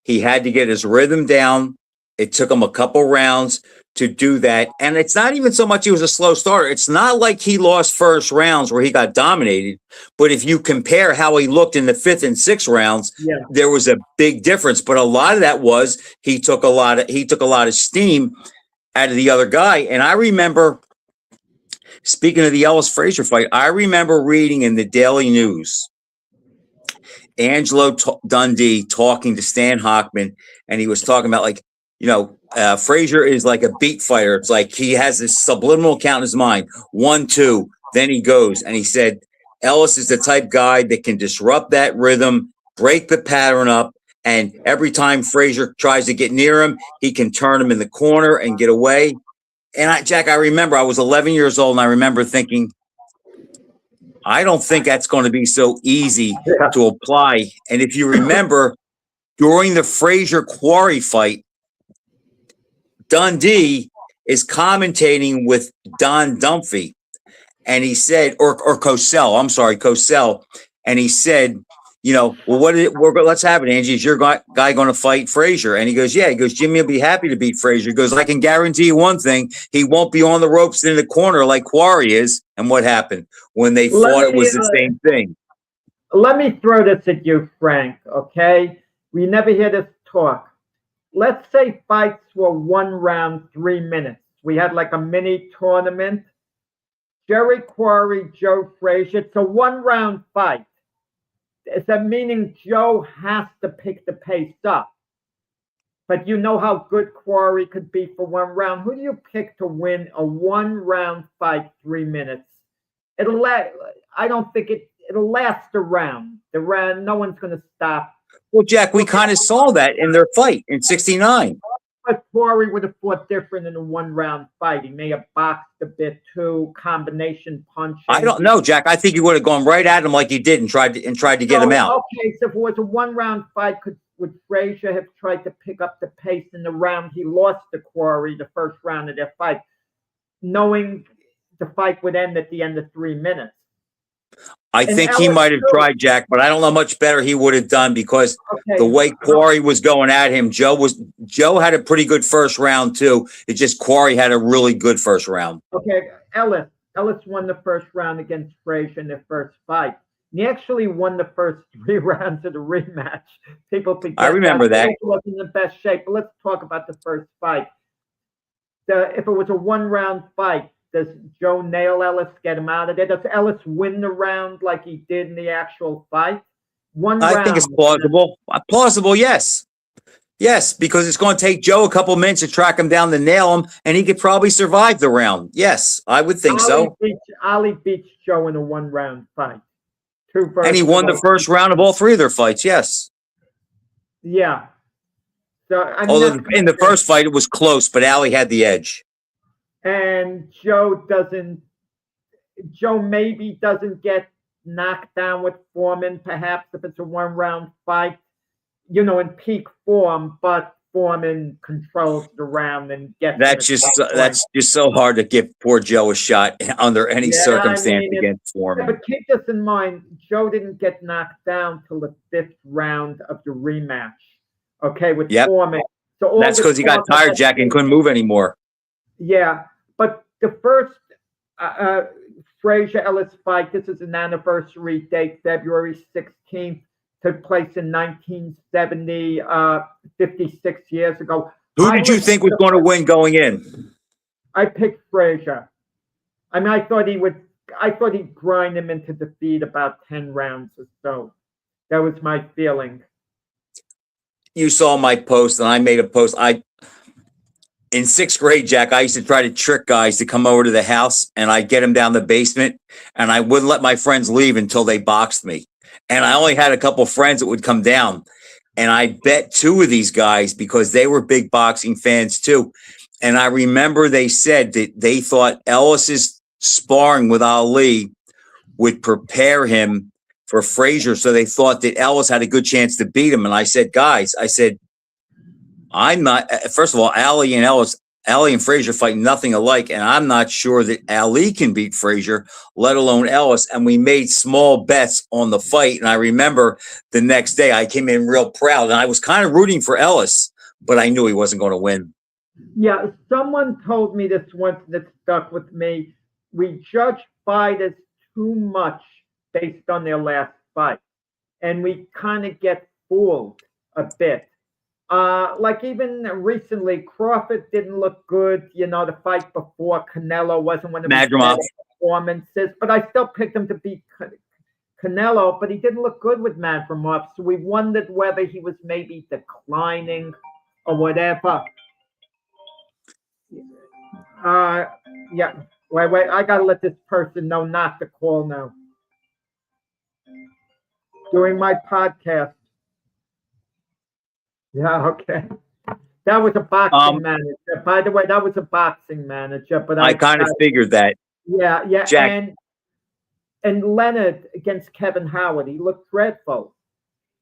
he had to get his rhythm down. It took him a couple rounds to do that. And it's not even so much he was a slow starter. It's not like he lost first rounds where he got dominated. But if you compare how he looked in the 5th and 6th rounds, there was a big difference. But a lot of that was he took a lot of steam out of the other guy. And I remember, speaking of the Ellis Frazier fight, I remember reading in the Daily News Angelo Dundee talking to Stan Hochman, and he was talking about Frazier is like a beat fighter. It's like he has this subliminal count in his mind, 1, 2, then he goes. And he said Ellis is the type guy that can disrupt that rhythm, break the pattern up, and every time Frazier tries to get near him, he can turn him in the corner and get away. And I remember I was 11 years old, and I remember thinking, I don't think that's going to be so easy to apply. And if you remember, during the Frazier-Quarry fight, Dundee is commentating with Don Dunphy, and he said, or Cosell, and he said, let's have it, Angie. Is your guy going to fight Frazier? And he goes, yeah. He goes, Jimmy will be happy to beat Frazier. He goes, I can guarantee you one thing: he won't be on the ropes in the corner like Quarry is. And what happened when they fought? It was the same thing. Let me throw this at you, Frank. Okay, we never hear this talk. Let's say fights were 1 round, 3 minutes. We had like a mini tournament. Jerry Quarry, Joe Frazier. It's a 1 round fight. Is that meaning Joe has to pick the pace up? But you know how good Quarry could be for 1 round. Who do you pick to win a 1 round fight, 3 minutes? I don't think it'll last a round. The round, no one's going to stop. Well, Jack, we kind of saw that in their fight in '69. But Quarry would have fought different in a 1 round fight. He may have boxed a bit too, combination punching. I don't know, Jack. I think he would have gone right at him like he did and tried to get him out. Okay, so if it was a 1 round fight, would Frazier have tried to pick up the pace in the round he lost to Quarry, the first round of their fight, knowing the fight would end at the end of 3 minutes? I think he might have tried, Jack, but I don't know how much better he would have done because the way Quarry was going at him, Joe had a pretty good first round too. It's just Quarry had a really good first round. Okay, Ellis won the first round against Frazier in their first fight. He actually won the first 3 rounds of the rematch. People forget I remember that. He was in the best shape. But let's talk about the first fight. If it was a 1 round fight, does Joe nail Ellis, get him out of there? Does Ellis win the round like he did in the actual fight? I think it's plausible. Plausible, yes. Yes, because it's going to take Joe a couple minutes to track him down to nail him, and he could probably survive the round. Yes, I would think so. Ali beats Joe in a 1 round fight. And he won the first round of all 3 of their fights, yes. Yeah. So although in the first fight it was close, but Ali had the edge. And Joe maybe doesn't get knocked down with Foreman, perhaps if it's a 1 round fight, in peak form, but Foreman controls the round and gets. That's just so hard to give poor Joe a shot under any circumstance against Foreman. But keep this in mind: Joe didn't get knocked down till the 5th round of the rematch. Okay, with Foreman. So that's because he got tired, Jack, and couldn't move anymore. Yeah, but the first Frazier-Ellis fight, this is an anniversary date, February 16th, took place in 1970, 56 years ago. Who did you think was going to win going in? I picked Frazier. I mean, I thought he'd grind him into defeat about 10 rounds or so. That was my feeling. You saw my post, and I made a post. in sixth grade, Jack, I used to try to trick guys to come over to the house, and I'd get them down the basement, and I wouldn't let my friends leave until they boxed me. And I only had a couple friends that would come down, and I bet two of these guys because they were big boxing fans too. And I remember they said that they thought Ellis's sparring with Ali would prepare him for Frazier, so they thought that Ellis had a good chance to beat him. And I said, guys, I said, I'm not. First of all, Ali and Frazier fight nothing alike, and I'm not sure that Ali can beat Frazier, let alone Ellis. And we made small bets on the fight. And I remember the next day I came in real proud, and I was kind of rooting for Ellis, but I knew he wasn't going to win. Yeah, someone told me this once that stuck with me. We judge fighters too much based on their last fight, and we kind of get fooled a bit. Like even recently, Crawford didn't look good. You know, the fight before Canelo wasn't one of his better performances, but I still picked him to beat Canelo, but he didn't look good with Madrimov. So we wondered whether he was maybe declining or whatever. Yeah. Wait. I gotta let this person know not to call now. Doing my podcast. Yeah, okay. That was a boxing manager. By the way, that was a boxing manager. But I kind of figured that. Yeah. Jack. And Leonard against Kevin Howard, he looked dreadful.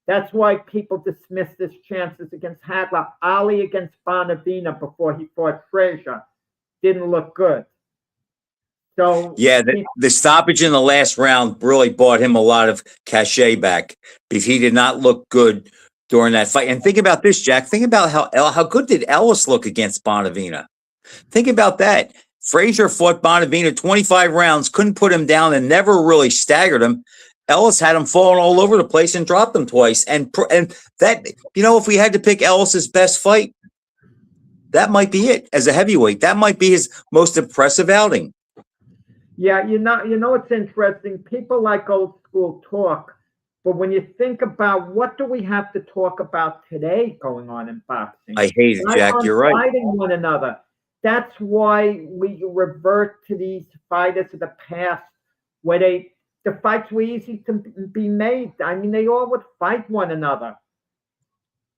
That's why people dismissed his chances against Hagler. Ali against Bonavina before he fought Frazier didn't look good. So yeah, the stoppage in the last round really bought him a lot of cachet back because he did not look good during that fight. And think about this, Jack. Think about how good did Ellis look against Bonavina? Think about that. Frazier fought Bonavina 25 rounds, couldn't put him down, and never really staggered him. Ellis had him falling all over the place and dropped him twice. And that, if we had to pick Ellis's best fight, that might be it as a heavyweight. That might be his most impressive outing. Yeah, it's interesting. People like old school talk, but when you think about what do we have to talk about today going on in boxing? I hate it, Jack. You're right. Fighting one another. That's why we revert to these fighters of the past, where the fights were easy to be made. I mean, they all would fight one another.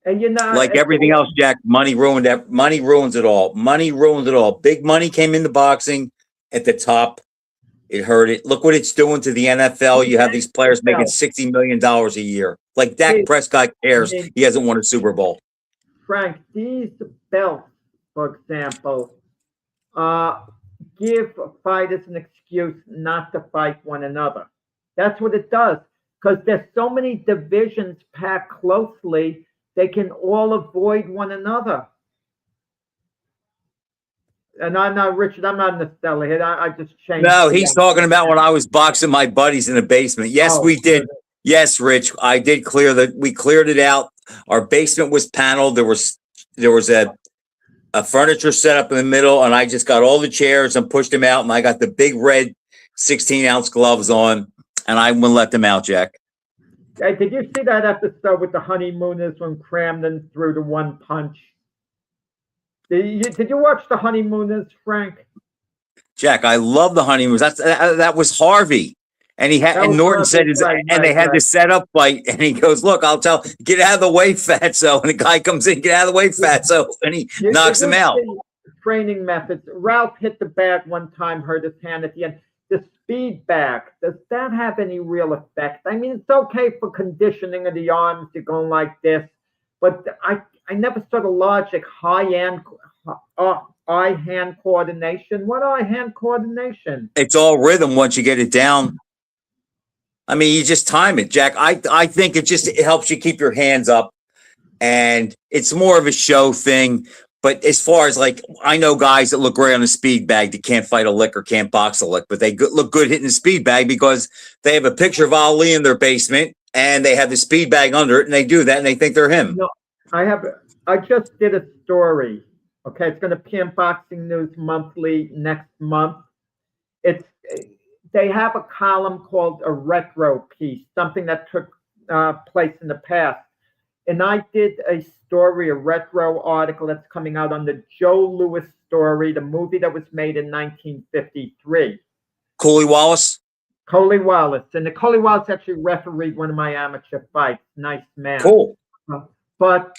And like everything else, Jack, money ruins it all. Money ruins it all. Big money came into boxing at the top. It hurt it. Look what it's doing to the NFL. You have these players making $60 million a year. Like Dak Prescott cares. He hasn't won a Super Bowl. Frank, these belts, for example, give fighters an excuse not to fight one another. That's what it does. Because there's so many divisions packed closely, they can all avoid one another. And I'm not, Richard, I'm not in the cellar here. I just changed. No, he's talking about when I was boxing my buddies in the basement. Yes, we did. Good. Yes, Rich, I did we cleared it out. Our basement was paneled. There was a furniture set up in the middle, and I just got all the chairs and pushed them out, and I got the big red 16-ounce gloves on, and I wouldn't let them out, Jack. Hey, did you see that episode with the honeymooners when Cramden threw the one punch? Did you watch the honeymooners, Frank? Jack, I love the honeymooners. That was Harvey, and Norton said, and they had this setup fight, and he goes, "Look, I'll tell, get out of the way, Fatso." And the guy comes in, "Get out of the way, Fatso," and he knocks him out. Training methods. Ralph hit the bag one time, hurt his hand at the end. The speed bag, does that have any real effect? I mean, it's okay for conditioning of the arms. You're going like this, but I never saw the logic. Eye-hand coordination. What eye-hand coordination? It's all rhythm once you get it down. I mean, you just time it, Jack. I think it helps you keep your hands up, and it's more of a show thing. But as far as I know guys that look great on a speed bag that can't fight a lick or can't box a lick, but they look good hitting the speed bag because they have a picture of Ali in their basement and they have the speed bag under it, and they do that and they think they're him. No, I just did a story. Okay, it's going to be in Boxing News Monthly next month. They have a column called a retro piece, something that took place in the past. and I did a story, a retro article that's coming out on the Joe Louis story, the movie that was made in 1953. Cooley Wallace. Coley Wallace. And the Coley Wallace actually refereed one of my amateur fights. Nice man. Cool. But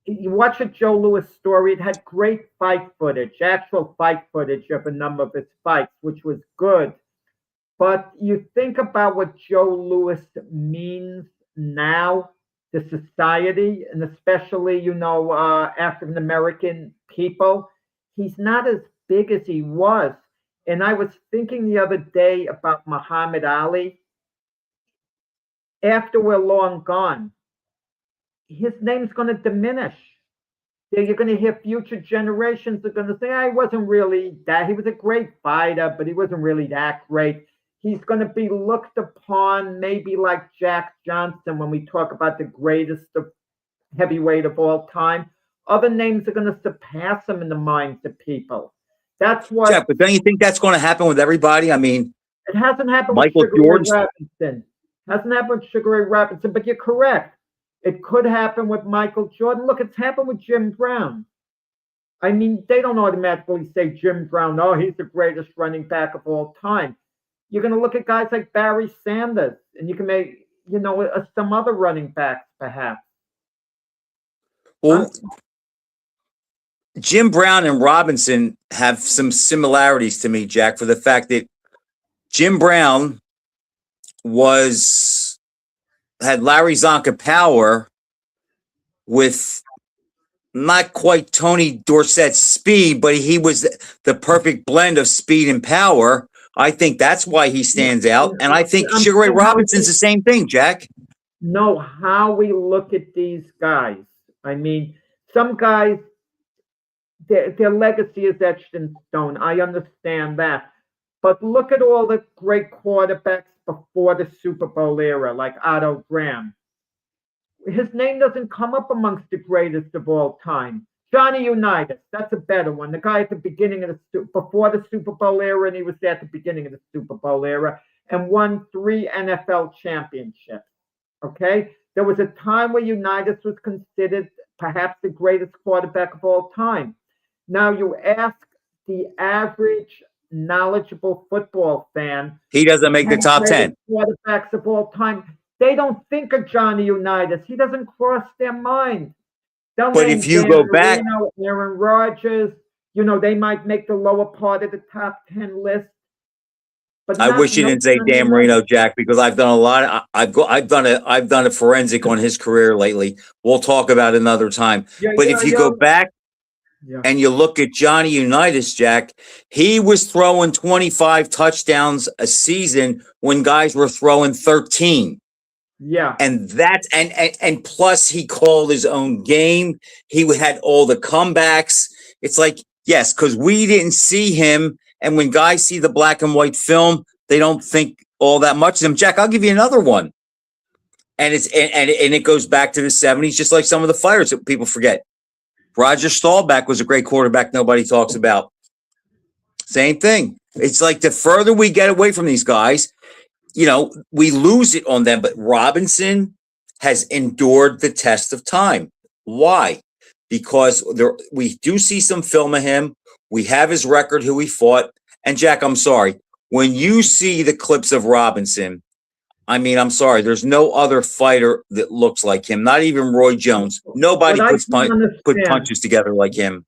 you watch a Joe Louis story, it had great fight footage, actual fight footage of a number of his fights, which was good. But you think about what Joe Louis means now to society, and especially, African American people, he's not as big as he was. And I was thinking the other day about Muhammad Ali. After we're long gone, his name's going to diminish. You're going to hear future generations are going to say, I wasn't really that. He was a great fighter, but he wasn't really that great. He's going to be looked upon maybe like Jack Johnson when we talk about the greatest of heavyweight of all time. Other names are going to surpass him in the minds of people. That's what. Jack, but don't you think that's going to happen with everybody? I mean, it hasn't happened Michael with Sugar Ray Jordan. Robinson. Hasn't happened with Sugar Ray Robinson, but you're correct. It could happen with Michael Jordan. Look, it's happened with Jim Brown. I mean, they don't automatically say Jim Brown, oh, he's the greatest running back of all time. You're going to look at guys like Barry Sanders, and you can make, some other running backs, perhaps. Well, Jim Brown and Robinson have some similarities to me, Jack, for the fact that Jim Brown had Larry Zonka power with not quite Tony Dorsett's speed, but he was the perfect blend of speed and power. I think that's why he stands out. And I think Sugar Ray Robinson's the same thing, Jack. Know how we look at these guys. I mean, some guys, their legacy is etched in stone. I understand that. But look at all the great quarterbacks before the Super Bowl era, like Otto Graham. His name doesn't come up amongst the greatest of all time. Johnny Unitas, that's a better one. The guy at the beginning of before the Super Bowl era, and he was there at the beginning of the Super Bowl era, and won 3 NFL championships. Okay? There was a time where Unitas was considered perhaps the greatest quarterback of all time. Now you ask the average knowledgeable football fan. He doesn't make the top 10. Quarterbacks of all time. They don't think of Johnny Unitas. He doesn't cross their mind. But if you go back, Aaron Rodgers, they might make the lower part of the top 10 list. But I wish you didn't say Dan Marino, Jack, because I've done a lot. I've done a forensic on his career lately. We'll talk about it another time. But if you go back and you look at Johnny Unitas, Jack, he was throwing 25 touchdowns a season when guys were throwing 13. Yeah. And that's and plus he called his own game. He had all the comebacks. It's like, yes, because we didn't see him. And when guys see the black and white film, they don't think all that much of him. Jack, I'll give you another one. And it goes back to the 70s, just like some of the fighters that people forget. Roger Staubach was a great quarterback nobody talks about. Same thing. It's like the further we get away from these guys, we lose it on them. But Robinson has endured the test of time. Why? Because we do see some film of him. We have his record, who he fought. And Jack, I'm sorry. When you see the clips of Robinson, I mean, I'm sorry. There's no other fighter that looks like him. Not even Roy Jones. Nobody put punches together like him.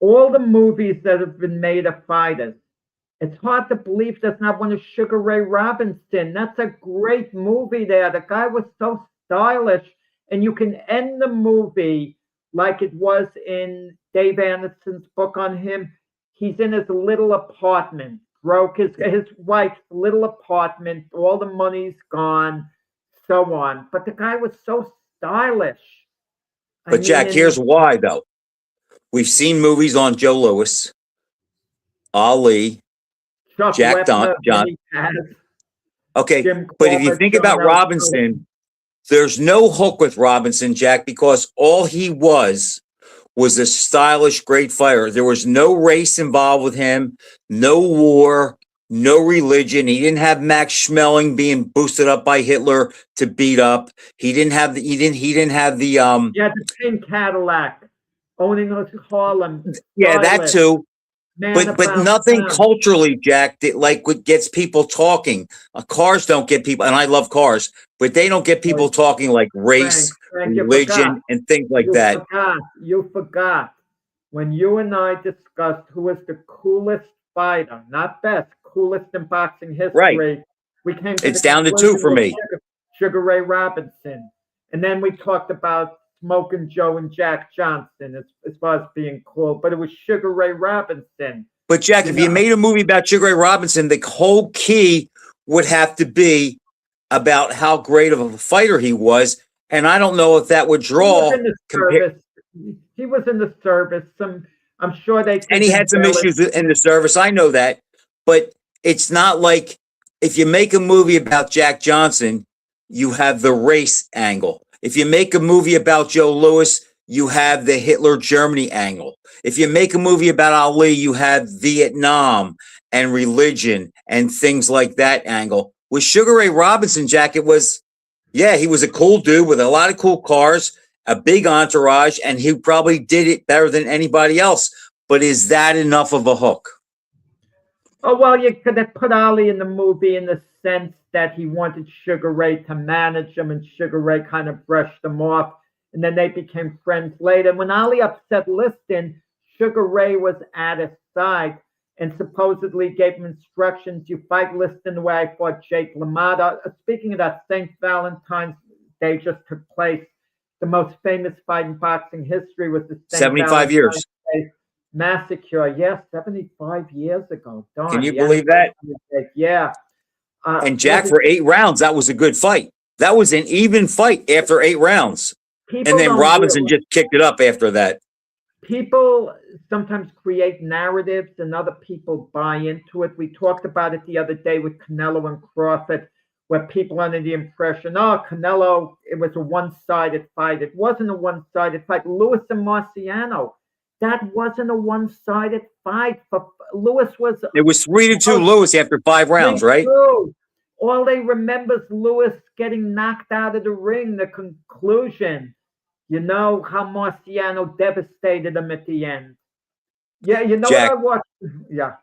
All the movies that have been made of fighters, it's hard to believe that's not one of Sugar Ray Robinson. That's a great movie there. The guy was so stylish. And you can end the movie like it was in Dave Anderson's book on him. He's in his little apartment, broke his wife's little apartment, all the money's gone, so on. But the guy was so stylish. But Jack, here's why, though. We've seen movies on Joe Louis, Ali, Jack John. Okay, but if you think about Robinson, there's no hook with Robinson, Jack, because all he was a stylish, great fighter. There was no race involved with him, no war, no religion. He didn't have Max Schmeling being boosted up by Hitler to beat up. He didn't have the Yeah, the same Cadillac, owning a Harlem, that stylish, too. man But about nothing town. culturally, Jack, that like what gets people talking. Cars don't get people, and I love cars, but they don't get people talking like race, Frank, you forgot. religion, and things like You that. forgot. You forgot. When you and I discussed who was the coolest fighter, not best, coolest in boxing Right. history, we came to It's the down to two conclusion for it was me. Sugar Ray Robinson. And then we talked about Smoking Joe and Jack Johnson as far as being cool, but it was Sugar Ray Robinson. But Jack, if you made a movie about Sugar Ray Robinson, the whole key would have to be about how great of a fighter he was. And I don't know if that would draw. He was in the service. I'm sure they. And he had some issues in the service. I know that, but it's not like if you make a movie about Jack Johnson, you have the race angle. If you make a movie about Joe Louis, you have the Hitler Germany angle. If you make a movie about Ali, you have Vietnam and religion and things like that angle. With Sugar Ray Robinson, Jack, it was, yeah, he was a cool dude with a lot of cool cars, a big entourage, and he probably did it better than anybody else. But is that enough of a hook? Oh, well, you could have put Ali in the movie in the sense that he wanted Sugar Ray to manage him, and Sugar Ray kind of brushed him off, and then they became friends later. When Ali upset Liston, Sugar Ray was at his side and supposedly gave him instructions. You fight Liston the way I fought Jake LaMotta. Speaking of that, St. Valentine's Day just took place. The most famous fight in boxing history was the St. 75 years. Day massacre. Yes, 75 years ago. Darn, can you believe that? Yeah. And Jack, for 8 rounds, that was a good fight. That was an even fight after 8 rounds. And then Robinson just kicked it up after that. People sometimes create narratives and other people buy into it. We talked about it the other day with Canelo and Crawford, where people are under the impression, oh, Canelo, it was a one-sided fight. It wasn't a one-sided fight. Lewis and Marciano, that wasn't a one-sided fight. Lewis was. It was 3-2 Lewis after 5 rounds, right? All they remember is Lewis getting knocked out of the ring. The conclusion, you know how Marciano devastated him at the end. Yeah, you know Jack, what I watched. Yeah.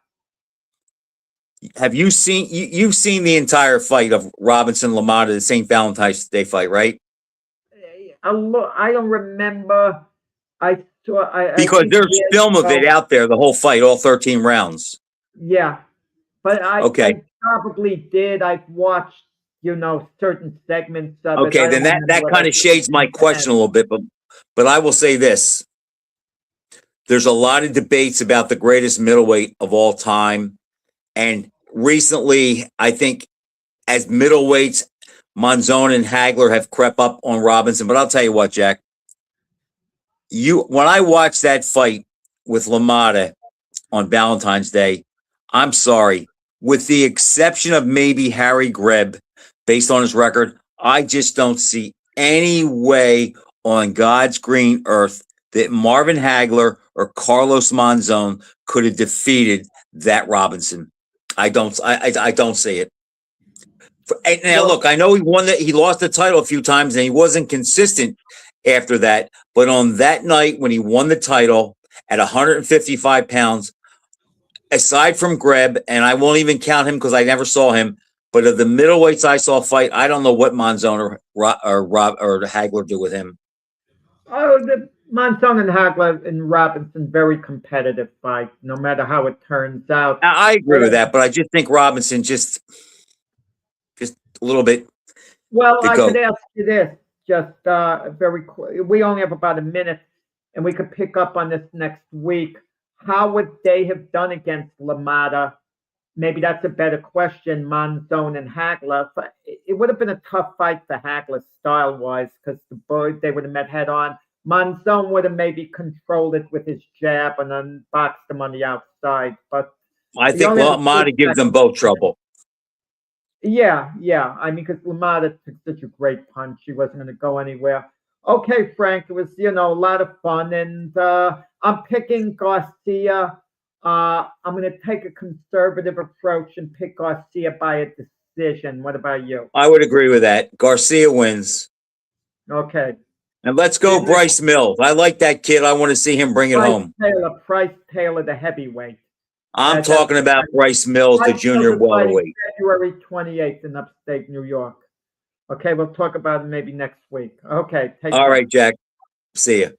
Have you seen? You've seen the entire fight of Robinson LaMotta, the St. Valentine's Day fight, right? I don't remember. Because there's film of it out there, the whole fight, all 13 rounds. Yeah, but I probably did. I've watched, certain segments of it. Okay, then that kind of shades my question a little bit, but I will say this. There's a lot of debates about the greatest middleweight of all time. And recently, I think as middleweights, Monzon and Hagler have crept up on Robinson. But I'll tell you what, Jack. When I watched that fight with LaMotta on Valentine's Day, I'm sorry, with the exception of maybe Harry Greb, based on his record, I just don't see any way on God's green earth that Marvin Hagler or Carlos Monzon could have defeated that Robinson. I don't see it. Now, look, I know he lost the title a few times and he wasn't consistent after that. But on that night when he won the title at 155 pounds, aside from Greb, and I won't even count him because I never saw him, but of the middleweights I saw fight, I don't know what Monzon or Hagler do with him. Oh, the Monzon and Hagler and Robinson, very competitive fight, no matter how it turns out. I agree with that, but I just think Robinson just a little bit. Well, I could ask you this, just very quick. We only have about a minute, and we could pick up on this next week. How would they have done against LaMotta? Maybe that's a better question, Monzon and Hagler. It would have been a tough fight for Hagler style-wise because they would have met head-on. Monzon would have maybe controlled it with his jab and then boxed him on the outside. But I think LaMotta gives them both trouble. Yeah. I mean, because LaMotta took such a great punch. He wasn't going to go anywhere. Okay, Frank, it was, a lot of fun. And I'm picking Garcia I'm going to take a conservative approach and pick Garcia by a decision. What about you? I would agree with that. Garcia wins. Okay. And let's go Bryce Mills. I like that kid. I want to see him bring it home. Price Taylor, the heavyweight. I'm talking about Bryce Mills, the junior welterweight. February 28th in upstate New York. Okay, we'll talk about it maybe next week. Okay. All right, Jack. See ya.